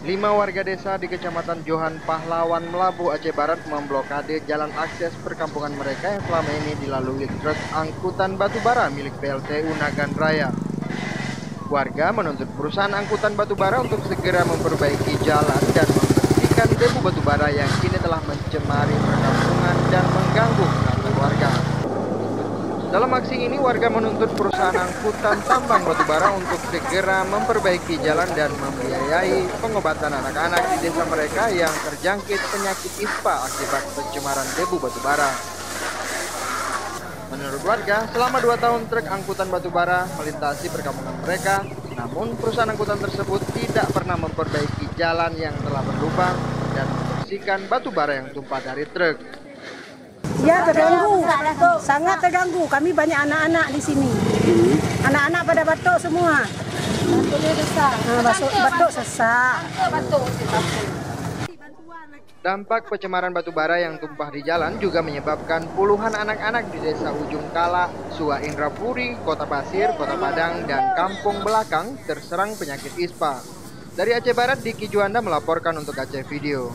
5 warga desa di Kecamatan Johan Pahlawan, Melabu, Aceh Barat memblokade jalan akses perkampungan mereka yang selama ini dilalui truk angkutan batu bara milik PLTU Nagan Raya. Warga menuntut perusahaan angkutan batu bara untuk segera memperbaiki jalan dan membersihkan debu batu bara yang kini telah mencemari perkampungan dan mengganggu kesehatan warga. Dalam aksi ini, warga menuntut perusahaan angkutan tambang batubara untuk segera memperbaiki jalan dan membiayai pengobatan anak-anak di desa mereka yang terjangkit penyakit ISPA akibat pencemaran debu batubara. Menurut warga, selama 2 tahun truk angkutan batubara melintasi perkampungan mereka, namun perusahaan angkutan tersebut tidak pernah memperbaiki jalan yang telah berlubang dan membersihkan batubara yang tumpah dari truk. Ya, terganggu, sangat terganggu. Kami banyak anak-anak di sini. Anak-anak pada batuk semua. Batuk sesak. Dampak pencemaran batubara yang tumpah di jalan juga menyebabkan puluhan anak-anak di desa Ujung Kala, Sua Indrapuri, Kota Pasir, Kota Padang, dan Kampung Belakang terserang penyakit ISPA. Dari Aceh Barat, Diki Juanda melaporkan untuk Aceh Video.